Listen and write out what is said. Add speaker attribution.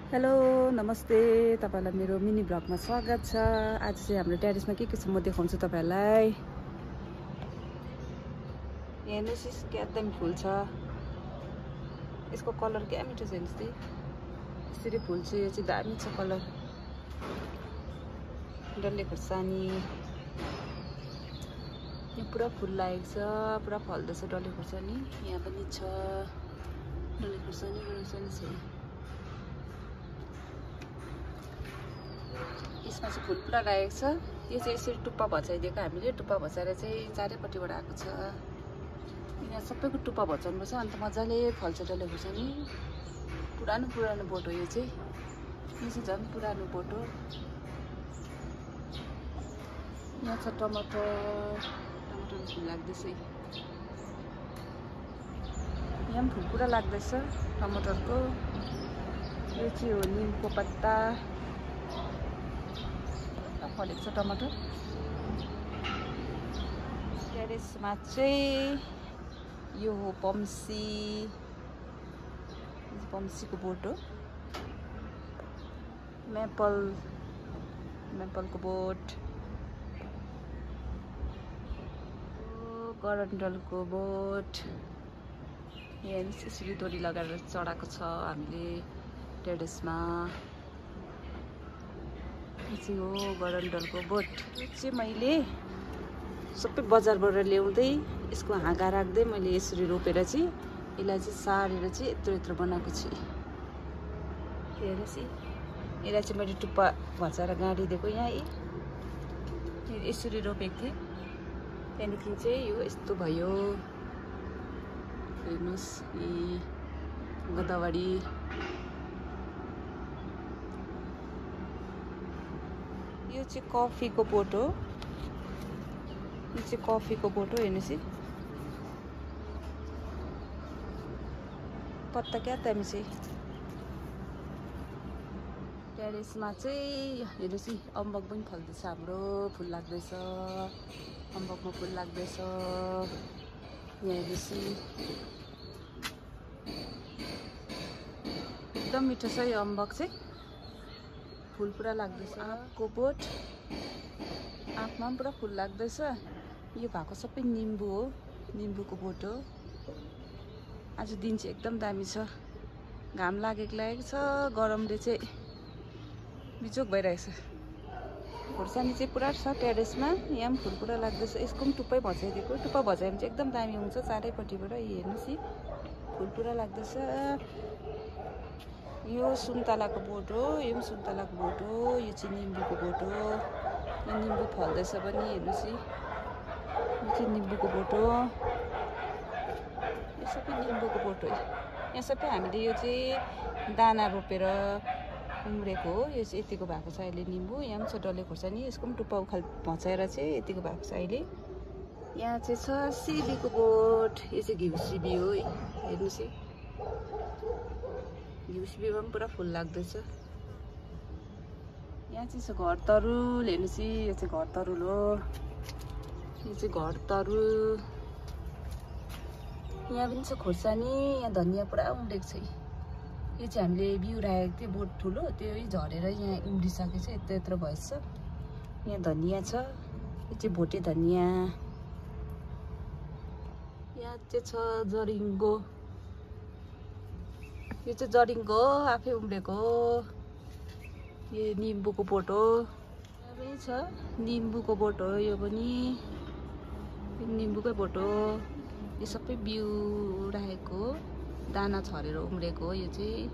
Speaker 1: Hello नमस्ते तपाईलाई मेरो मिनी ब्लगमा स्वागत छ। आज चाहिँ हाम्रो टेरेसमा के छ म देखाउँछु तपाईलाई। हेर्नुस् क्या एकदम फुल छ। यसको कलर क्या मिठो छ हेर्नुस् त। यसरी फुल छ, यो चाहिँ दामी छ कलर। डल्ले खुर्सानी यो पुरा फुल लागेको छ, पुरा फल्दैछ डल्ले खुर्सानी। यहाँ पनि छ डल्ले खुर्सानी छ। यसमा चाहिँ फुल पुरा लागेको छ। यो चाहिँ यसरी टुप्पा भचाइदिएको हामीले। टुप्पा भचाएर चाहिँ चारैपट्टिबाट आएको छ। यहाँ सबैको टुप्पा भचाउनुपर्छ, अन्त मजाले फल्छ डल्ले खुर्सानी। पुरानो बोट हो यो चाहिँ झन् पुरानो बोट हो। यहाँ छ टमाटर फुल लाग्दैछ। यहाँ पनि फुल पुरा लाग्दैछ टमाटरको। यो चाहिँ हो निमको पत्ता, फलेको छ टमाटर। टेरेसमा चाहिँ यो हो पम्सीको बोट हो। मेपलको बोट, गरन्डलको बोट। यहाँ यसरी डोरी लगाएर चढाएको छ हामीले टेरेसमा। यो चाहिँ हो गरन्डलको बोट। यो चाहिँ मैले सबै बजारबाट ल्याउँदै यसको हाँगा राख्दै मैले यसरी रोपेर चाहिँ यसलाई चाहिँ सारेर चाहिँ यत्रो बनाएको छु। हेर्नुहोस् यसलाई चाहिँ मैले टुप्पा भचाएर गाडिदिएको। यहाँ यसरी रोपेको थिएँ, त्यहाँदेखि चाहिँ यो यस्तो भयो। हेर्नुहोस् गोदावरी। यो चाहिँ कफीको बोट हो। हेर्नुहोस् पत्ता क्या दामी चाहिँ। टेरेसमा चाहिँ हेर्नुहोस् अम्बक पनि फल्दैछ हाम्रो। फुल लाग्दैछ अम्बकमा, फुल लाग्दैछ। यहाँ हेर्नुहोस् एकदम मिठो छ यो अम्बक चाहिँ। फुल पुरा लाग्दैछ। आँपको बोट, आँपमा पनि पुरा फुल लाग्दैछ। यो भएको सबै निम्बु हो, निम्बुको बोट हो। आज दिन चाहिँ एकदम दामी छ। घाम लागेको छ, गरमले चाहिँ बिजोक भइरहेछ। खुर्सानी चाहिँ पुरा छ टेरेसमा। यहाँ पनि फुल पुरा लाग्दैछ। यसको पनि टुप्पै भचाइदिएको। टुप्पा भचायो भने चाहिँ एकदम दामी हुन्छ चारैपट्टिबाट। हेर्नुहोस् फुल पुरा लाग्दैछ। यो सुन्तलाको बोट हो। यो पनि सुन्तलाको बोट हो। यो चाहिँ निम्बुको बोट हो। यो निम्बु फल्दैछ पनि हेर्नुहोस्। यो चाहिँ निम्बुको बोट हो। यो सबै निम्बुको बोट हो। यहाँ सबै हामीले यो चाहिँ दाना रोपेर उम्रेको हो। यो चाहिँ यतिको भएको छ अहिले निम्बु। यहाँ पनि छ डल्ले खुर्सानी। यसको पनि टुप्पा भचाएर चाहिँ यतिको भएको छ अहिले। यहाँ चाहिँ छ सिबीको बोट। यो चाहिँ घिउ सिबी हो। हेर्नुहोस् घिउ सिबीमा पनि पुरा फुल लाग्दैछ। यहाँ चाहिँ छ घर तरुल। हेर्नुहोस् यो चाहिँ घर तरुल हो। यो चाहिँ घर तरुल। यहाँ पनि छ खुर्सानी। यहाँ धनियाँ पुरा उम्रेको छ। यो चाहिँ हामीले बिउ राखेको थियो बोट ठुलो, त्यो झरेर यहाँ उम्रिसकेको छ। यत्रो भएछ। यहाँ धनियाँ छ। यो चाहिँ भोटे धनियाँ। यहाँ चाहिँ छ जरिङ्गो। यो चाहिँ जरिङ्गो हो, आफै उम्रेको हो। यो निम्बुको बोट हो। यहाँ पनि छ निम्बुको बोट हो। यो पनि निम्बुकै बोट हो। यो सबै बिउ राखेको दाना छरेर उम्रेको हो। यो चाहिँ